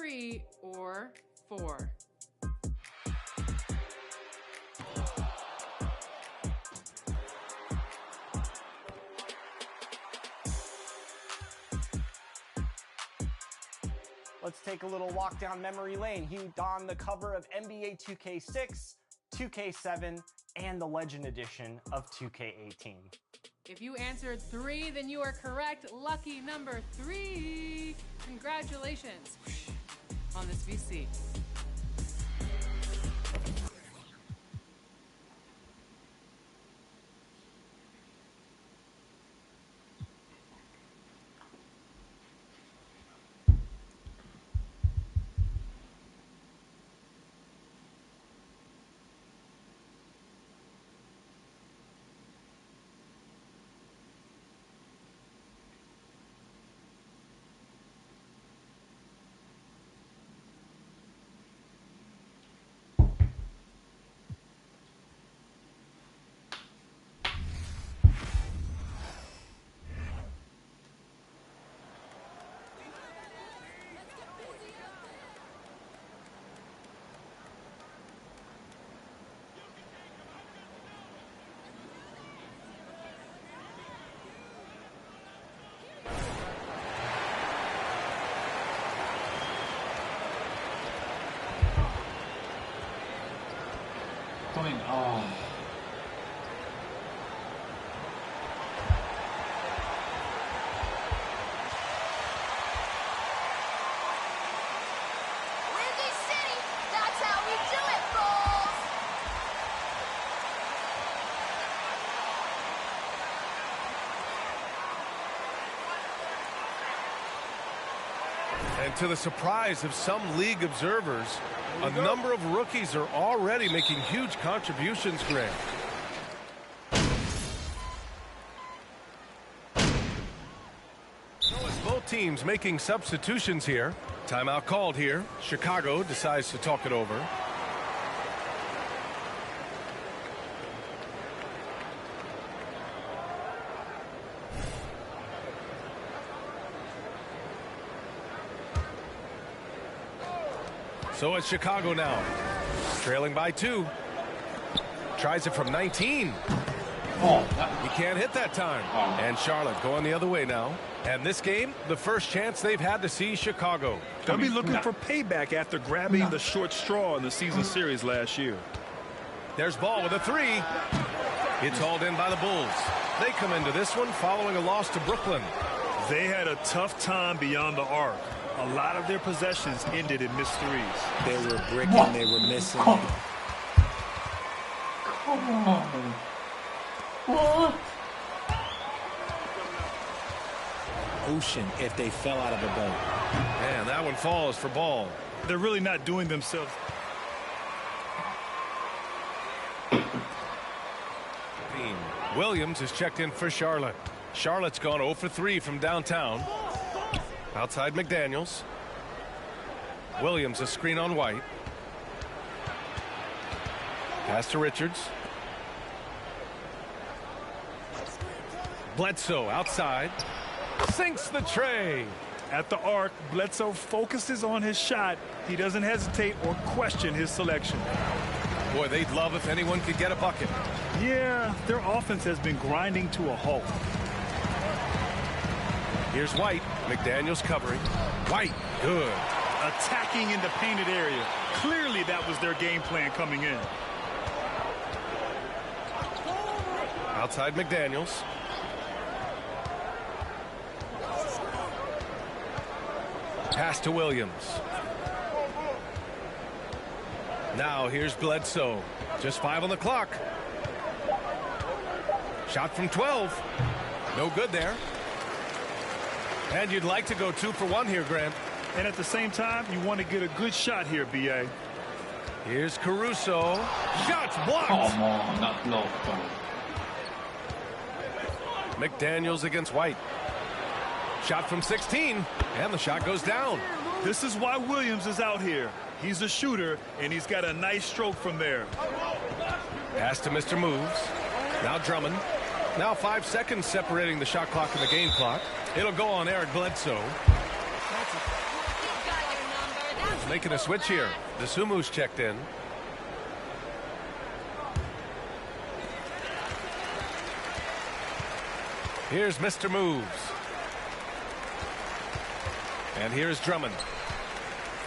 3 or 4? Let's take a little walk down memory lane. He donned the cover of NBA 2K6, 2K7, and the Legend Edition of 2K18. If you answered 3, then you are correct. Lucky number 3. Congratulations on this VC. And to the surprise of some league observers, a number of rookies are already making huge contributions, Grant. So it's both teams making substitutions here. Timeout called here. Chicago decides to talk it over. So it's Chicago now, trailing by 2. Tries it from 19. He can't hit that time. And Charlotte going the other way now. And this game, the first chance they've had to see Chicago. They'll be looking for payback after grabbing the short straw in the season series last year. There's Ball with a 3. It's hauled in by the Bulls. They come into this one following a loss to Brooklyn. They had a tough time beyond the arc. A lot of their possessions ended in missed threes. They were bricking, they were missing. Come on. What? Ocean if they fell out of the boat. And that one falls for Ball. They're really not doing themselves. Williams is checked in for Charlotte. Charlotte's gone 0 for 3 from downtown. Outside McDaniels. Williams a screen on White. Pass to Richards. Bledsoe outside. Sinks the tray. At the arc, Bledsoe focuses on his shot. He doesn't hesitate or question his selection. Boy, they'd love if anyone could get a bucket. Yeah, their offense has been grinding to a halt. Here's White. McDaniels covering. White, good. Attacking in the painted area. Clearly that was their game plan coming in. Outside McDaniels. Pass to Williams. Now here's Bledsoe. Just 5 on the clock. Shot from 12. No good there. And you'd like to go 2 for 1 here, Grant. And at the same time, you want to get a good shot here, B.A. Here's Caruso. Shots blocked. Come on, that block. McDaniels against White. Shot from 16. And the shot goes down. This is why Williams is out here. He's a shooter, and he's got a nice stroke from there. Pass to Mr. Moves. Now Drummond. Now 5 seconds separating the shot clock and the game clock. It'll go on Eric Bledsoe. making a switch here. The Sumu's checked in. Here's Mr. Moves. And here's Drummond.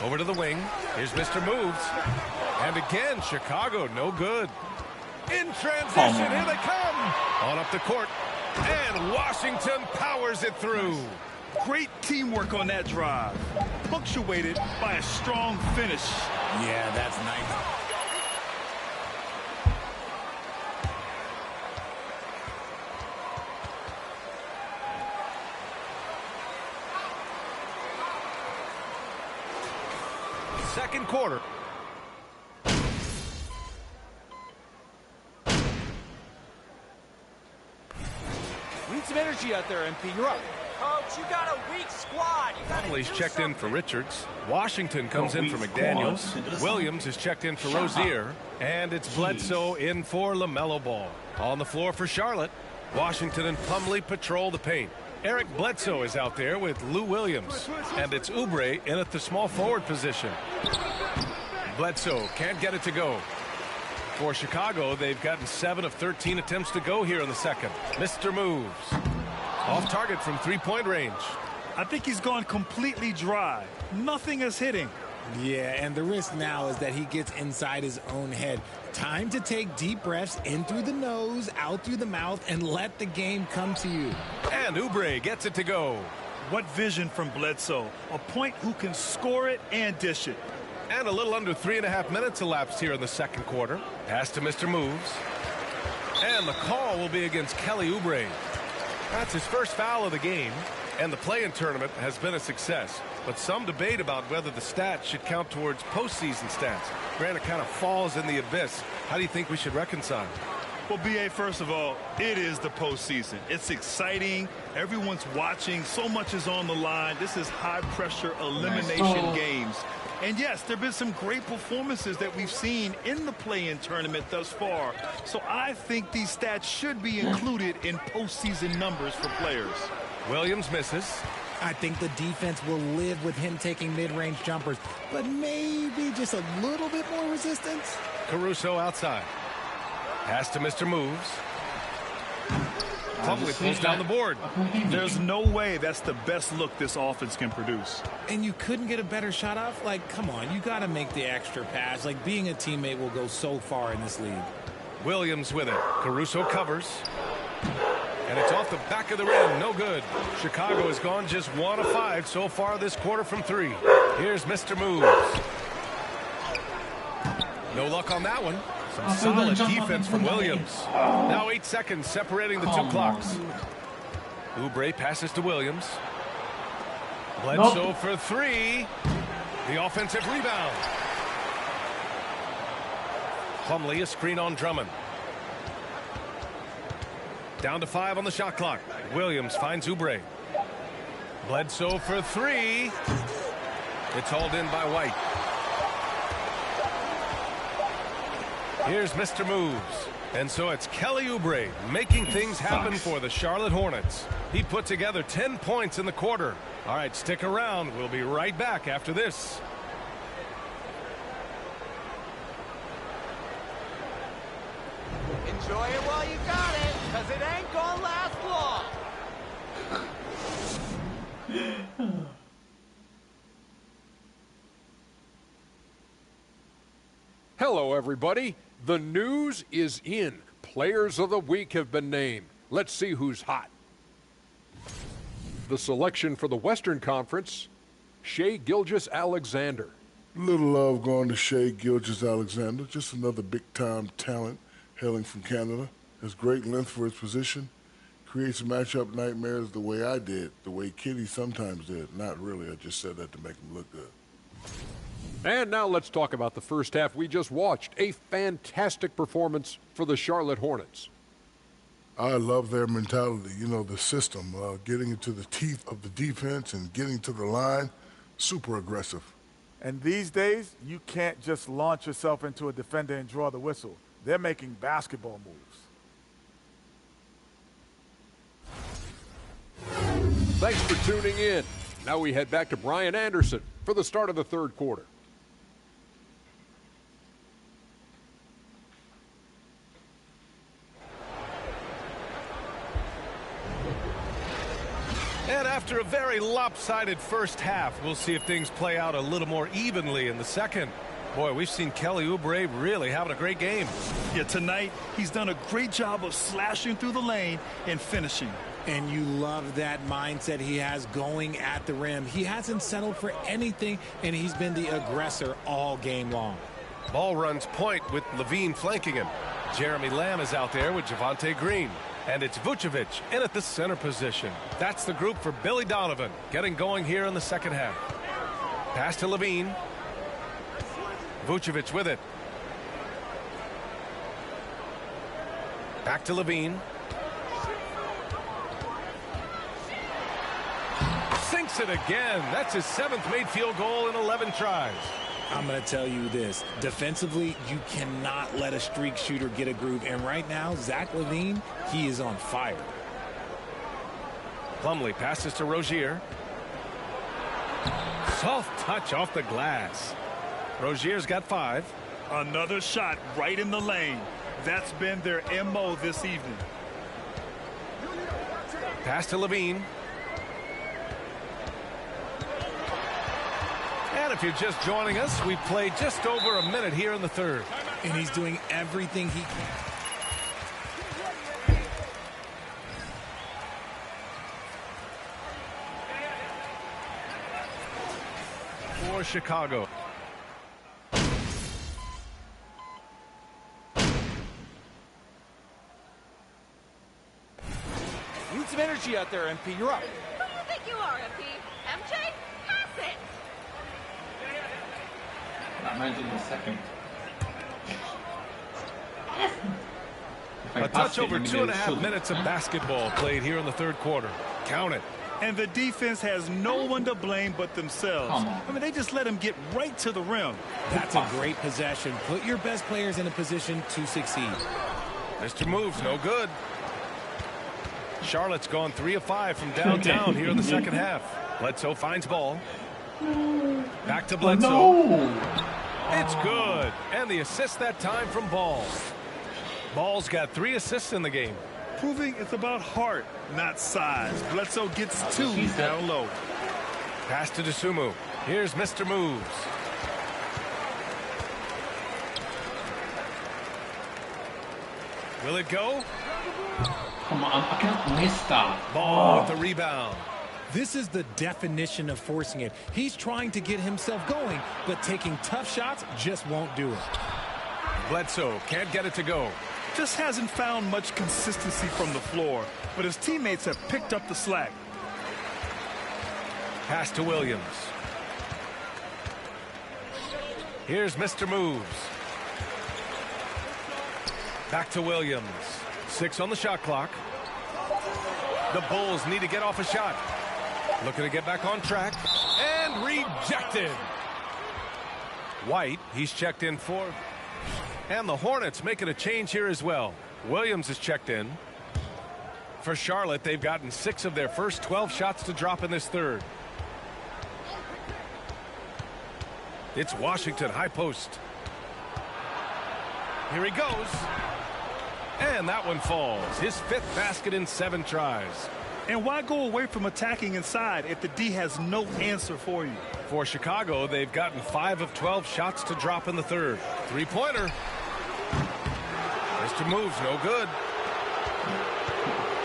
Over to the wing. Here's Mr. Moves. And again, Chicago, no good. In transition, here they come. On up the court. And Washington powers it through. Great teamwork on that drive. Punctuated by a strong finish. Yeah, that's nice. Second quarter. Need some energy out there, MP. You're up. Coach, you got a weak squad. Plumlee's checked in for Richards. Washington comes in for McDaniels. Williams is checked in for Rozier. And it's Bledsoe in for LaMelo Ball. On the floor for Charlotte. Washington and Plumlee patrol the paint. Eric Bledsoe is out there with Lou Williams. And it's Oubre in at the small forward position. Bledsoe can't get it to go. For Chicago, they've gotten 7 of 13 attempts to go here in the second. Mr. Moves. Off target from three-point range. I think he's gone completely dry. Nothing is hitting. Yeah, and the risk now is that he gets inside his own head. Time to take deep breaths in through the nose, out through the mouth, and let the game come to you. And Oubre gets it to go. What vision from Bledsoe. A point who can score it and dish it. And a little under 3.5 minutes elapsed here in the second quarter. Pass to Mr. Moves. And the call will be against Kelly Oubre. That's his first foul of the game. And the play-in tournament has been a success. But some debate about whether the stats should count towards postseason stats. Granted, kind of falls in the abyss. How do you think we should reconcile? Well, B.A., first of all, it is the postseason. It's exciting. Everyone's watching. So much is on the line. This is high-pressure elimination games. And yes, there have been some great performances that we've seen in the play-in tournament thus far. So I think these stats should be included in postseason numbers for players. Williams misses. I think the defense will live with him taking mid-range jumpers, but maybe just a little bit more resistance. Caruso outside. Pass to Mr. Moves. Plumlee pulls down the board. There's no way that's the best look this offense can produce. And you couldn't get a better shot off? Like, come on, you got to make the extra pass. Like, being a teammate will go so far in this league. Williams with it. Caruso covers. And it's off the back of the rim. No good. Chicago has gone just 1 of 5 so far this quarter from 3. Here's Mr. Moves. No luck on that one. Some solid defense from Williams. Now 8 seconds separating the two clocks. Oubre passes to Williams. Bledsoe for 3. The offensive rebound. Plumlee, a screen on Drummond. Down to 5 on the shot clock. Williams finds Oubre. Bledsoe for 3. It's hauled in by White. Here's Mr. Moves. And so it's Kelly Oubre making things happen for the Charlotte Hornets. He put together 10 points in the quarter. All right, stick around. We'll be right back after this. Enjoy it while you got it, because it ain't gonna last long. Hello, everybody. The news is in. Players of the week have been named. Let's see who's hot. The selection for the Western Conference, Shai Gilgeous-Alexander. Little love going to Shai Gilgeous-Alexander. Just another big-time talent hailing from Canada. Has great length for his position. Creates matchup nightmares the way I did, the way Kitty sometimes did. Not really, I just said that to make him look good. And now let's talk about the first half we just watched. A fantastic performance for the Charlotte Hornets. I love their mentality, you know, the system, getting into the teeth of the defense and getting to the line, super aggressive. And these days, you can't just launch yourself into a defender and draw the whistle. They're making basketball moves. Thanks for tuning in. Now we head back to Brian Anderson for the start of the third quarter. After a very lopsided first half, we'll see if things play out a little more evenly in the second. Boy, we've seen Kelly Oubre really having a great game. Yeah, tonight he's done a great job of slashing through the lane and finishing. And you love that mindset he has going at the rim. He hasn't settled for anything, and he's been the aggressor all game long. Ball runs point with Levine flanking him. Jeremy Lamb is out there with Javonte Green. And it's Vucevic in at the center position. That's the group for Billy Donovan getting going here in the second half. Pass to Levine. Vucevic with it. Back to Levine. Sinks it again. That's his 7th made field goal in 11 tries. I'm going to tell you this. Defensively, you cannot let a streak shooter get a groove. And right now, Zach LaVine, he is on fire. Plumlee passes to Rozier. Soft touch off the glass. Rozier's got 5. Another shot right in the lane. That's been their MO this evening. Pass to Levine. And if you're just joining us, we've played just over a minute here in the third. And he's doing everything he can. For Chicago. Need some energy out there, MP. You're up. Who do you think you are, MP? MJ? Pass it! Imagine the second. A touch over 2.5 minutes of basketball played here in the third quarter. Count it. And the defense has no one to blame but themselves. I mean, they just let him get right to the rim. That's a great possession. Put your best players in a position to succeed. Mr. Moves, no good. Charlotte's gone 3 of 5 from downtown here in the second half. Bledsoe finds ball. Back to Bledsoe. No. It's good. And the assist that time from Ball. Ball's got 3 assists in the game. Proving it's about heart, not size. Bledsoe gets 2 down low. Pass to Dosunmu. Here's Mr. Moves. Will it go? Come on, I can't miss that. Ball with the rebound. This is the definition of forcing it. He's trying to get himself going, but taking tough shots just won't do it. Bledsoe can't get it to go. Just hasn't found much consistency from the floor, but his teammates have picked up the slack. Pass to Williams. Here's Mr. Moves. Back to Williams. 6 on the shot clock. The Bulls need to get off a shot. Looking to get back on track. And rejected. White, he's checked in for. And the Hornets making a change here as well. Williams is checked in. For Charlotte, they've gotten 6 of their first 12 shots to drop in this third. It's Washington, high post. Here he goes. And that one falls. His 5th basket in 7 tries. And why go away from attacking inside if the D has no answer for you? For Chicago, they've gotten 5 of 12 shots to drop in the third. 3-pointer. Mr. Moves, no good.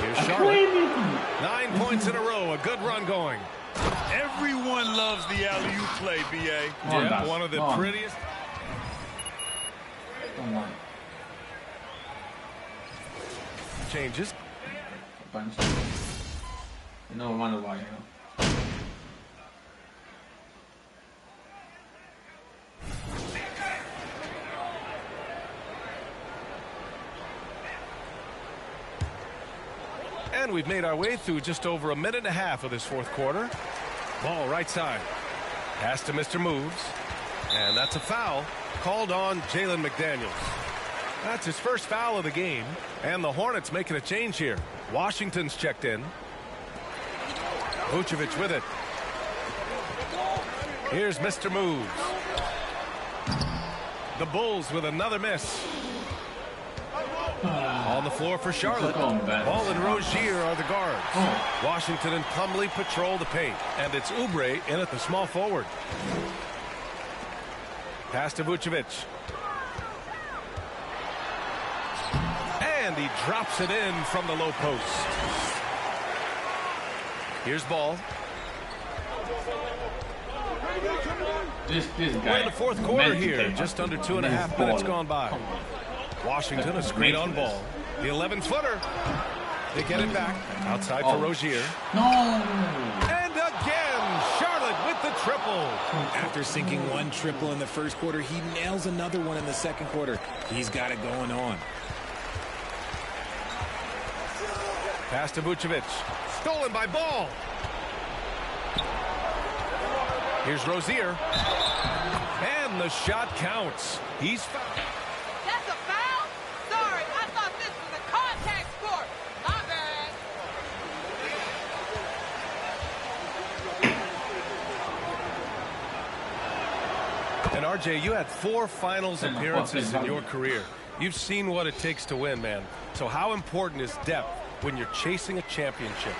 Here's Charlotte. 9 points in a row. A good run going. Everyone loves the alley-oop play, B.A. Yeah, one of the prettiest. Come on. Changes. No wonder why. And we've made our way through just over a minute and a half of this fourth quarter. Ball right side. Pass to Mr. Moves. And that's a foul called on Jalen McDaniels. That's his first foul of the game. And the Hornets making a change here. Washington's checked in. Vucevic with it. Here's Mr. Moves. The Bulls with another miss. All the floor for Charlotte. Ball and Rozier are the guards. Washington and Plumlee patrol the paint. And it's Oubre in at the small forward. Pass to Vucevic. And he drops it in from the low post. Here's Ball. This We're guy in the fourth quarter here. Just under 2.5 minutes gone by. Washington, a screen on Ball. The 11-footer. They get it back. Outside for Rozier. No! And again, Charlotte with the triple. After sinking one triple in the first quarter, he nails another one in the second quarter. He's got it going on. Pass to Vucevic. Stolen by Ball. Here's Rozier. And the shot counts. He's fouled. That's a foul? Sorry, I thought this was a contact sport. My bad. And RJ, you had 4 finals appearances in your career. You've seen what it takes to win, man. So how important is depth when you're chasing a championship?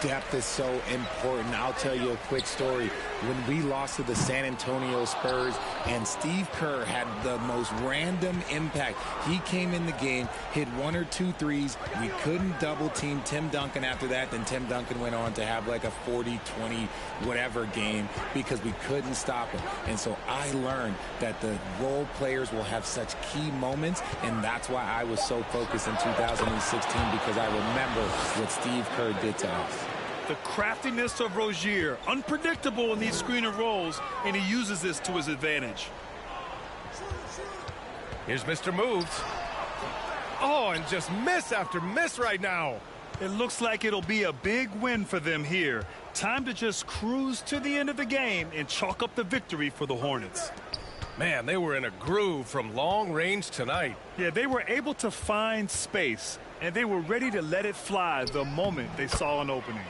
Depth is so important. I'll tell you a quick story. When we lost to the San Antonio Spurs and Steve Kerr had the most random impact. He came in the game, hit 1 or 2 threes. We couldn't double team Tim Duncan after that. Then Tim Duncan went on to have like a 40, 20, whatever game because we couldn't stop him. And so I learned that the role players will have such key moments. And that's why I was so focused in 2016 because I remember what Steve Kerr did to us. The craftiness of Rozier, unpredictable in these screen and rolls, and he uses this to his advantage. Here's Mr. Moves. Oh, and just miss after miss right now. It looks like it'll be a big win for them here. Time to just cruise to the end of the game and chalk up the victory for the Hornets. Man, they were in a groove from long range tonight. Yeah, they were able to find space, and they were ready to let it fly the moment they saw an opening.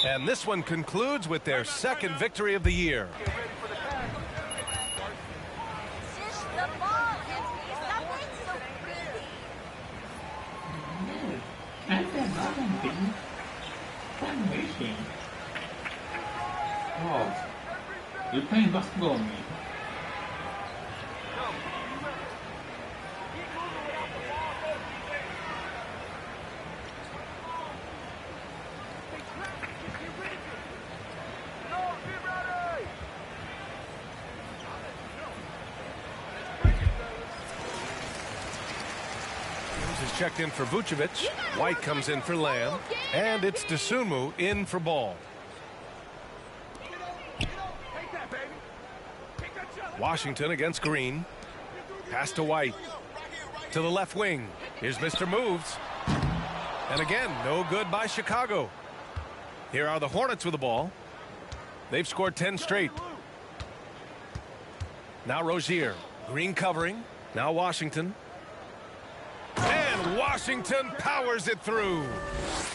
And this one concludes with their second victory of the year. Oh, you're playing basketball with me. Checked in for Vucevic. White comes in for Lamb. And it's Dosunmu in for Ball. Washington against Green. Pass to White. To the left wing. Here's Mr. Moves. And again, no good by Chicago. Here are the Hornets with the ball. They've scored 10 straight. Now Rozier. Green covering. Now Washington. And Washington powers it through.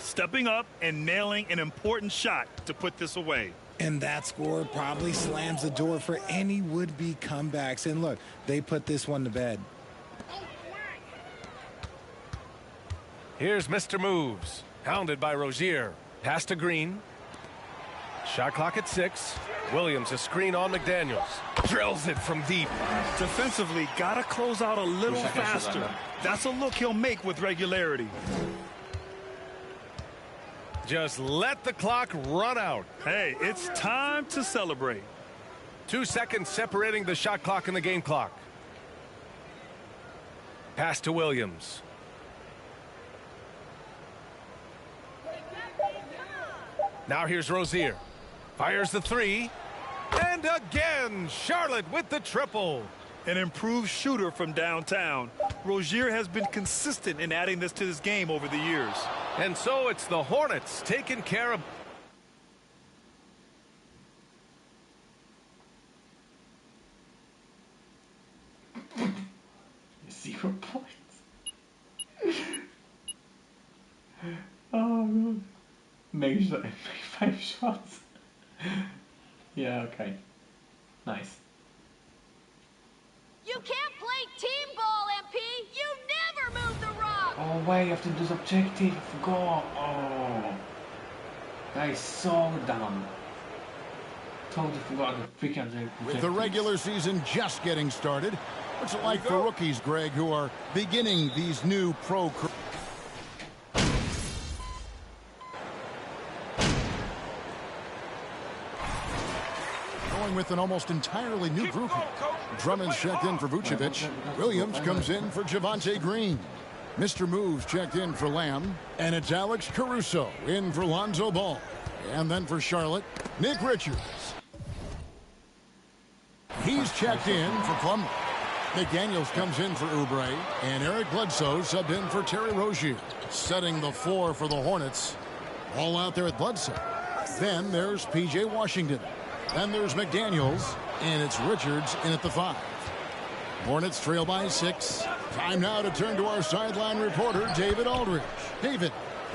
Stepping up and nailing an important shot to put this away. And that score probably slams the door for any would-be comebacks. And look, they put this one to bed. Here's Mr. Moves. Hounded by Rozier. Pass to Green. Shot clock at 6. Williams a screen on McDaniels. Drills it from deep. Defensively, gotta close out a little faster. That's a look he'll make with regularity. Just let the clock run out. Hey, it's time to celebrate. 2 seconds separating the shot clock and the game clock. Pass to Williams. Now here's Rozier. Fires the 3. And again, Charlotte with the triple. An improved shooter from downtown. Rozier has been consistent in adding this to his game over the years. And so it's the Hornets taking care of... Zero points. Oh god. Make 5 shots. Yeah, okay. Nice. You can't play team ball, MP. You never move the rock. Oh way, you have to do this objective. I forgot. Oh, that is so dumb. Totally forgot the freaking objective. With the regular season just getting started, what's it like for rookies, Greg, who are beginning these new pro careers? Going with an almost entirely new group. Drummond's checked in for Vucevic. Williams comes in for Javonte Green. Mr. Moves checked in for Lamb. And it's Alex Caruso in for Lonzo Ball. And then for Charlotte, Nick Richards. He's checked in for Plumlee. McDaniels comes in for Oubre. And Eric Bledsoe subbed in for Terry Rozier. Setting the floor for the Hornets. All out there at Bledsoe. Then there's P.J. Washington. Then there's McDaniels. And it's Richards in at the 5. Hornets trail by 6. Time now to turn to our sideline reporter, David Aldridge. David.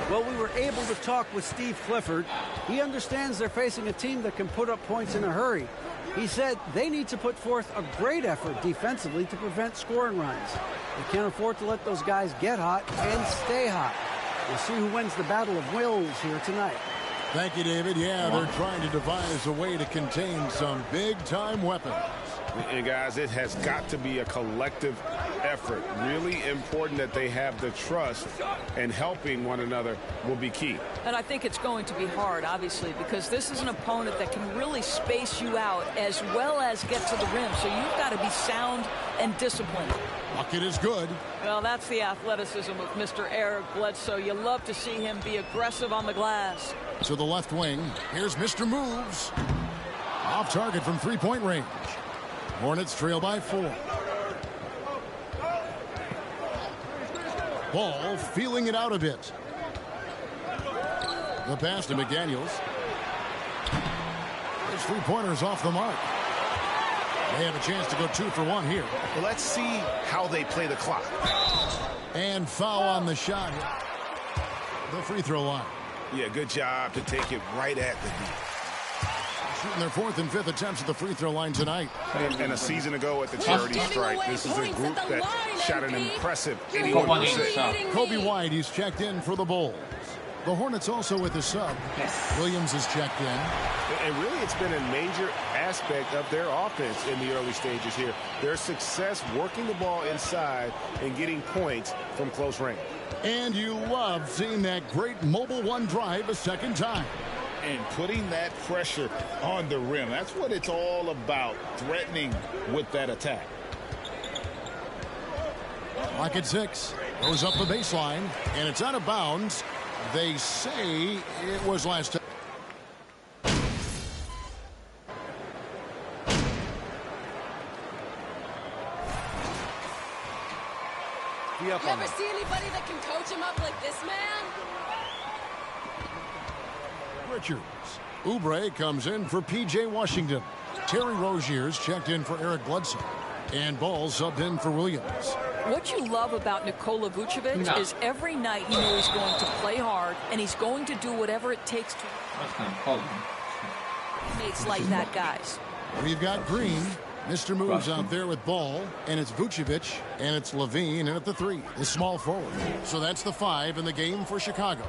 Well, we were able to talk with Steve Clifford. He understands they're facing a team that can put up points in a hurry. He said they need to put forth a great effort defensively to prevent scoring runs. They can't afford to let those guys get hot and stay hot. We'll see who wins the battle of wills here tonight. Thank you, David. Yeah, they're trying to devise a way to contain some big-time weapons. And, guys, it has got to be a collective effort. Really important that they have the trust, and helping one another will be key. And I think it's going to be hard, obviously, because this is an opponent that can really space you out as well as get to the rim. So you've got to be sound and disciplined. Bucket is good. Well, that's the athleticism of Mr. Eric Bledsoe. You love to see him be aggressive on the glass. To the left wing, here's Mr. Moves. Off target from three-point range. Hornets trail by 4. Ball feeling it out a bit. The pass to McDaniels. His three-pointers off the mark. They have a chance to go 2 for 1 here. Well, let's see how they play the clock. And foul on the shot. The free throw line. Yeah, good job to take it right at the knee. Shooting their 4th and 5th attempts at the free throw line tonight. And a season ago at the charity strike, this is a group that shot an impressive 81%. Kobe White, he's checked in for the Bulls. The Hornets also with a sub. Williams is checked in. And really, it's been a major aspect of their offense in the early stages here. Their success working the ball inside and getting points from close range. And you love seeing that great mobile one drive a second time. And putting that pressure on the rim. That's what it's all about, threatening with that attack. Clock at 6. Goes up the baseline, and it's out of bounds. They say it was last time. You ever see anybody that can coach him up like this man? Richards. Oubre comes in for P.J. Washington. Terry Rozier's checked in for Eric Bledsoe. And Ball subbed in for Williams. What you love about Nikola Vucevic is every night you know he's going to play hard, and he's going to do whatever it takes to teammates like that, guys. We've got Green. Mr. Moves out there with Ball, and it's Vucevic, and it's Levine, and at the 3, the small forward. So that's the 5 in the game for Chicago.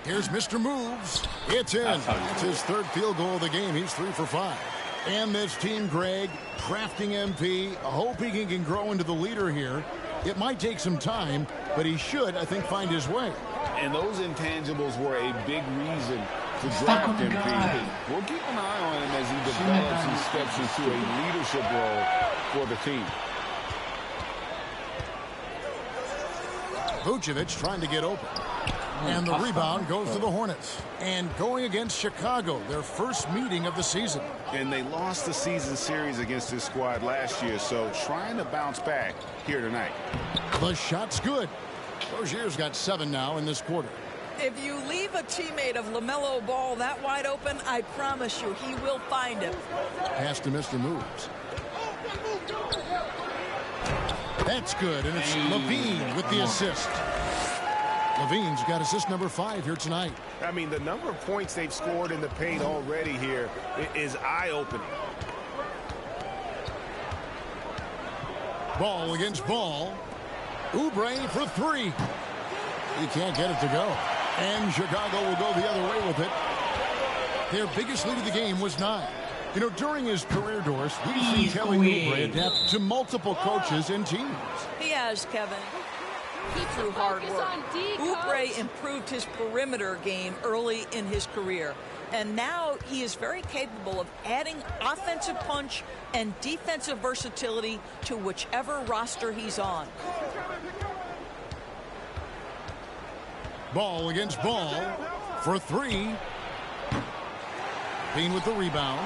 Here's Mr. Moves. It's in. It's his 3rd field goal of the game. He's 3 for 5. And this team, Greg, crafting MP, hoping he can grow into the leader here. It might take some time, but he should, I think, find his way. And those intangibles were a big reason to draft MP. We'll keep an eye on him as he develops and steps into a leadership role for the team. Vucevic trying to get open. And the rebound goes to the Hornets. And going against Chicago, their first meeting of the season. And they lost the season series against this squad last year, so trying to bounce back here tonight. The shot's good. Rozier's got 7 now in this quarter. If you leave a teammate of LaMelo Ball that wide open, I promise you he will find him. Pass to Mr. Moves. That's good, and it's Levine with the assist. Levine's got assist number 5 here tonight. I mean, the number of points they've scored in the paint already here is eye-opening. Ball against Ball. Oubre for three. He can't get it to go. And Chicago will go the other way with it. Their biggest lead of the game was 9. You know, during his career, Doris, we've seen Kelly Oubre adapt to multiple coaches and teams. He has, Kevin. Through hard work. Oubre improved his perimeter game early in his career. And now he is very capable of adding offensive punch and defensive versatility to whichever roster he's on. Ball against Ball for three. Bean with the rebound.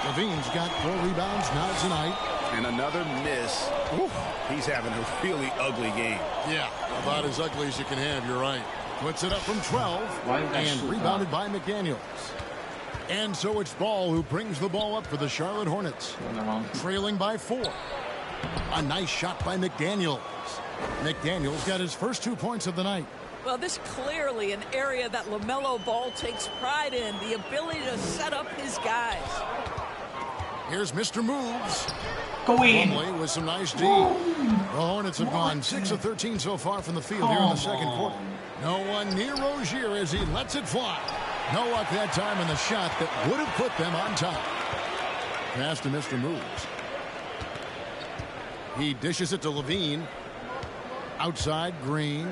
Levine's got 4 rebounds now tonight. And another miss. Oof, he's having a really ugly game. Yeah, about as ugly as you can have, you're right. Puts it up from 12 and rebounded by McDaniels. And so it's Ball who brings the ball up for the Charlotte Hornets. Trailing by 4. A nice shot by McDaniels. McDaniels got his first 2 points of the night. Well, this is clearly an area that LaMelo Ball takes pride in, the ability to set up his guys. Here's Mr. Moves. Go in. Plumlee with some nice D. The Hornets have gone 6 of 13 so far from the field here in the second quarter. No one near Rozier as he lets it fly. No luck that time in the shot that would have put them on top. Pass to Mr. Moves. He dishes it to Levine. Outside, Green.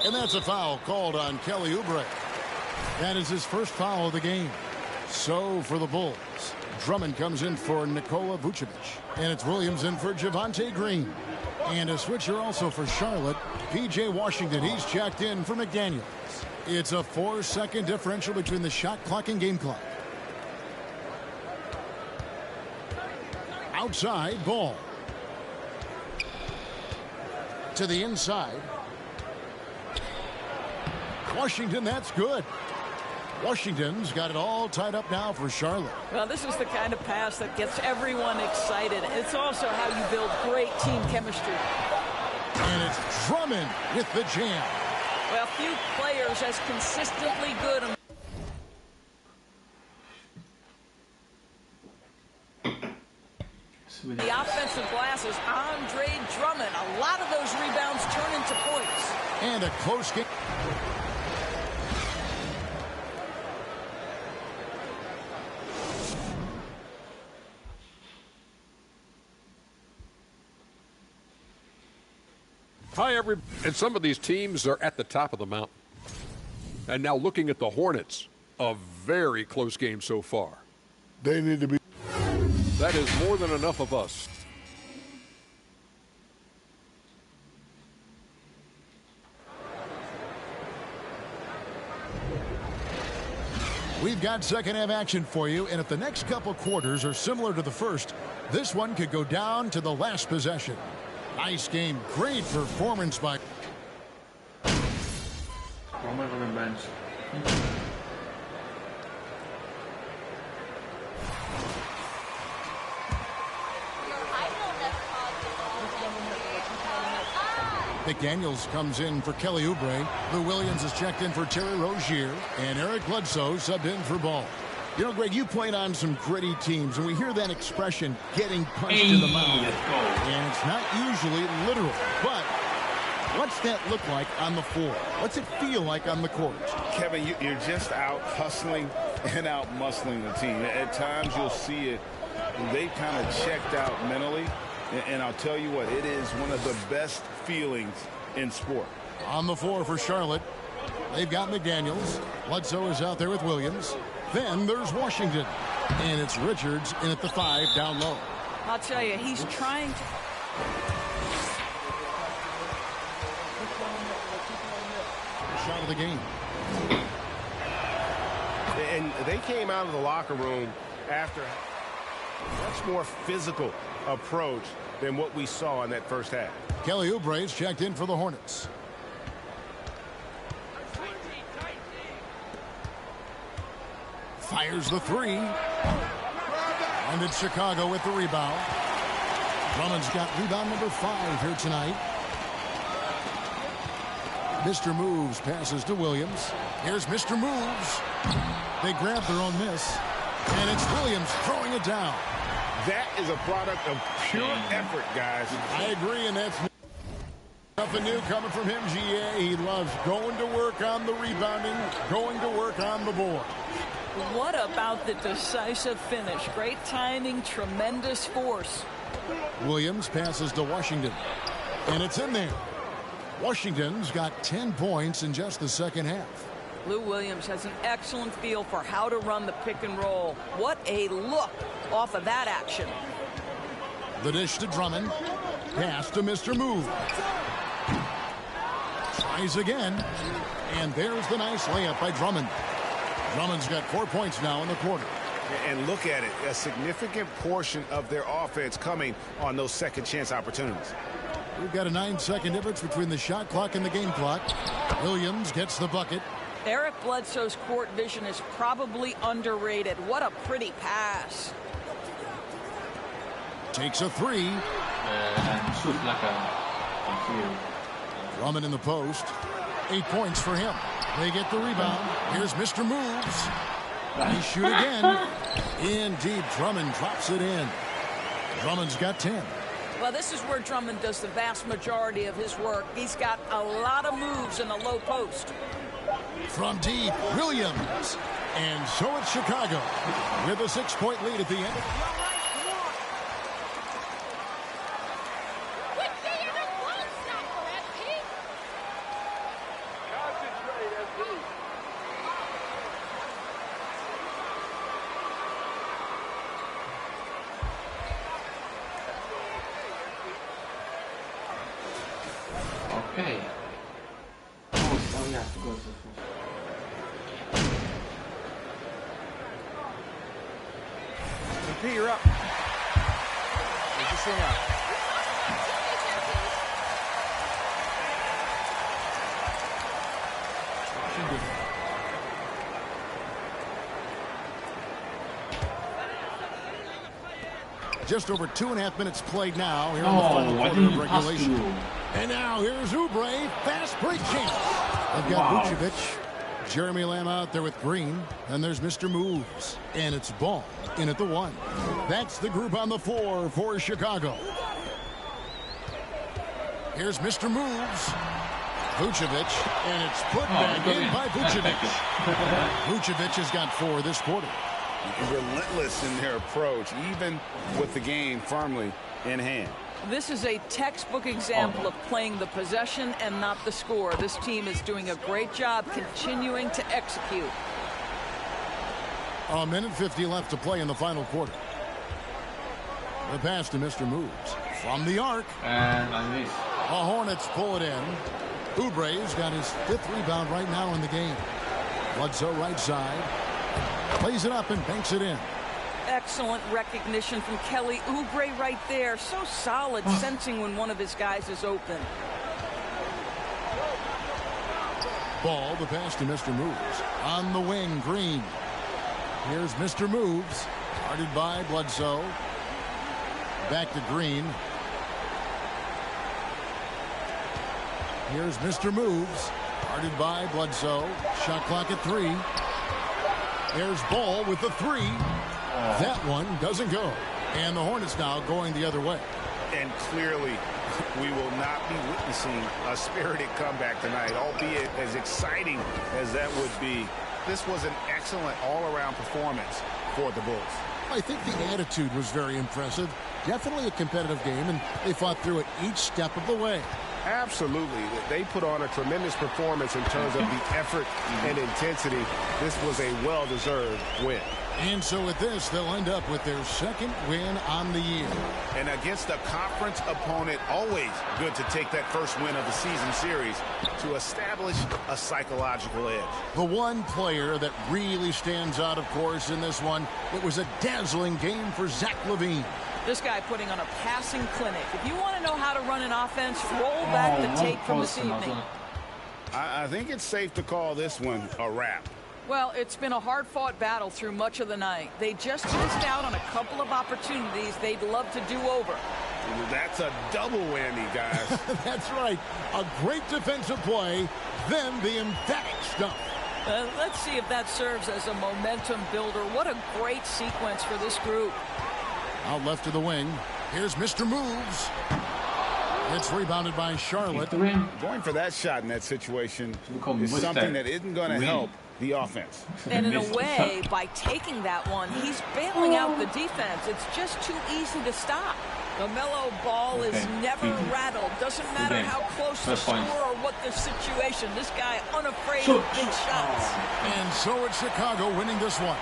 And that's a foul called on Kelly Oubre. That is his first foul of the game. So for the Bulls, Drummond comes in for Nikola Vucevic. And it's Williams in for Javonte Green. And a switcher also for Charlotte, P.J. Washington. He's checked in for McDaniels. It's a 4-second differential between the shot clock and game clock. Outside, Ball. To the inside. Washington, that's good. Washington's got it all tied up now for Charlotte. Well, this is the kind of pass that gets everyone excited. It's also how you build great team chemistry. And it's Drummond with the jam. Well, few players as consistently good. The offensive glass is Andre Drummond. A lot of those rebounds turn into points. And a close game. Hi, everybody. And some of these teams are at the top of the mountain. And now looking at the Hornets, a very close game so far. They need to be. That is more than enough of us. We've got second half action for you, and if the next couple quarters are similar to the first, this one could go down to the last possession. Nice game. Great performance by... Roman on the bench. McDaniels comes in for Kelly Oubre. Lou Williams is checked in for Terry Rozier. And Eric Bledsoe subbed in for Ball. You know, Greg, you played on some gritty teams, and we hear that expression, getting punched in the mouth. And it's not usually literal. But what's that look like on the floor? What's it feel like on the court? Kevin, you're just out hustling and out muscling the team. At times you'll see it. They've kind of checked out mentally. And I'll tell you what, it is one of the best feelings in sport. On the floor for Charlotte, they've got McDaniels. Bledsoe is out there with Williams. Then there's Washington. And it's Richards in at the 5 down low. I'll tell you, he's trying to... Shot of the game. And they came out of the locker room after a much more physical approach than what we saw in that first half. Kelly Oubre's checked in for the Hornets. Fires the 3. And it's Chicago with the rebound. Drummond's got rebound number 5 here tonight. Mr. Moves passes to Williams. Here's Mr. Moves. They grab their own miss. And it's Williams throwing it down. That is a product of pure effort, guys. I agree, and that's nothing new coming from him, GA. He loves going to work on the rebounding, going to work on the board. What about the decisive finish? Great timing, tremendous force. Williams passes to Washington, and it's in there. Washington's got 10 points in just the second half. Lou Williams has an excellent feel for how to run the pick and roll. What a look off of that action. The dish to Drummond. Pass to Mr. Move. Tries again. And there's the nice layup by Drummond. Drummond's got 4 points now in the quarter. And look at it. A significant portion of their offense coming on those second chance opportunities. We've got a 9-second difference between the shot clock and the game clock. Williams gets the bucket. Eric Bledsoe's court vision is probably underrated. What a pretty pass. Takes a three. Drummond in the post. 8 points for him. They get the rebound. Here's Mr. Moves. He shoot again. Indeed, Drummond drops it in. Drummond's got 10. Well, this is where Drummond does the vast majority of his work. He's got a lot of moves in the low post. From deep, Williams. And so it's Chicago with a 6-point lead at the end. Okay. Oh, yeah, I forgot the first. MP, you're up. Take this thing out. Just over 2.5 minutes played now here in the final quarter of regulation. And now here's Oubre, fast break chance. They've got Vucevic, Jeremy Lamb out there with Green, and there's Mr. Moves. And it's Ball in at the 1. That's the group on the floor for Chicago. Here's Mr. Moves. Vucevic, and it's put back in by Vucevic. Vucevic has got 4 this quarter. Relentless in their approach, even with the game firmly in hand. This is a textbook example of playing the possession and not the score. This team is doing a great job continuing to execute. A minute 50 left to play in the final quarter. The pass to Mr. Moves. From the arc. And I miss. The Hornets pull it in. Oubre's got his 5th rebound right now in the game. Bledsoe right side. Plays it up and banks it in. Excellent recognition from Kelly Oubre right there. So solid, sensing when one of his guys is open. Ball, the pass to Mr. Moves. On the wing, Green. Here's Mr. Moves. Guarded by Bledsoe. Back to Green. Here's Mr. Moves. Guarded by Bledsoe. Shot clock at 3. There's Ball with the 3. That one doesn't go. And the Hornets now going the other way. And clearly, we will not be witnessing a spirited comeback tonight, albeit as exciting as that would be. This was an excellent all-around performance for the Bulls. I think the attitude was very impressive. Definitely a competitive game, and they fought through it each step of the way. Absolutely. They put on a tremendous performance in terms of the effort and intensity. This was a well-deserved win. And so with this, they'll end up with their 2nd win on the year. And against a conference opponent, always good to take that first win of the season series to establish a psychological edge. The one player that really stands out, of course, in this one, it was a dazzling game for Zach LaVine. This guy putting on a passing clinic. If you want to know how to run an offense, roll back the tape from this evening. I think it's safe to call this one a wrap. Well, it's been a hard-fought battle through much of the night. They just missed out on a couple of opportunities they'd love to do over. That's a double whammy, guys. That's right. A great defensive play, then the emphatic stuff. Let's see if that serves as a momentum builder. What a great sequence for this group. Out left to the wing. Here's Mr. Moves. It's rebounded by Charlotte. Going for that shot in that situation is something that isn't going to help the offense. And in a way, by taking that one, he's bailing out the defense. It's just too easy to stop. The mellow ball is never rattled. Doesn't matter how close the score or what the situation. This guy unafraid of big shots. And so it's Chicago winning this one.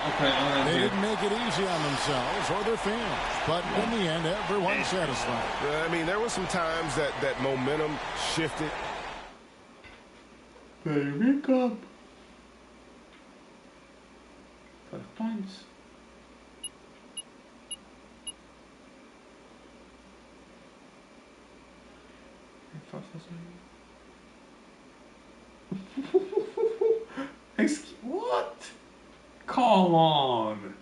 They didn't make it easy on themselves or their fans. But in the end, everyone's satisfied. I mean, there were some times that momentum shifted. Baby cup. 12 points. What? Come on!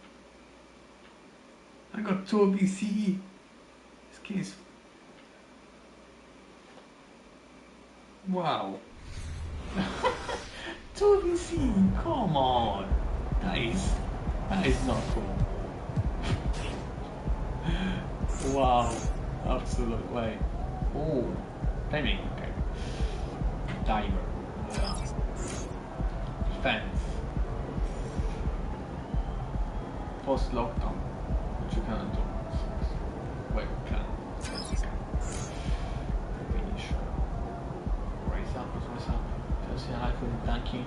I got 2 BCE. This case. Wow. 2 BCE. Come on. That is not cool. Wow. Absolute way. Oh. Timing, okay. Diver. Fence. Post lockdown. What you can do? Wait, can. Finish. Raise up. Just I couldn't thank you.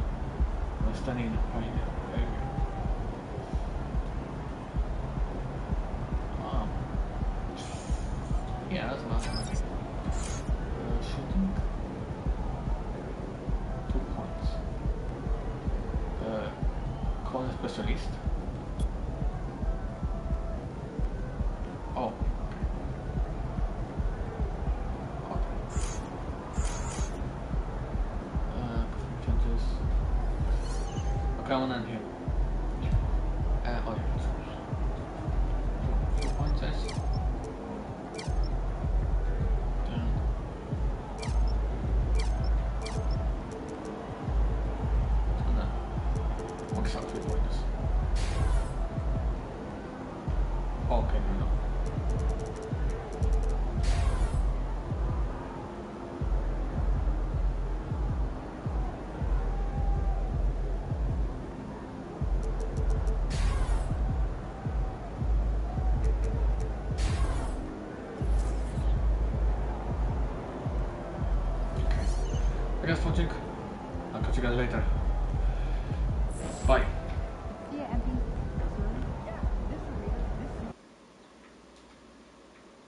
I'm standing in the point. Very good. Yeah, that's mathematics. Shooting. 2 points. Corner specialist. Oh. Changes. Okay, one in here. Oh yeah. 2 points. Okay, no. Okay. Thanks for watching. I'll catch you guys later.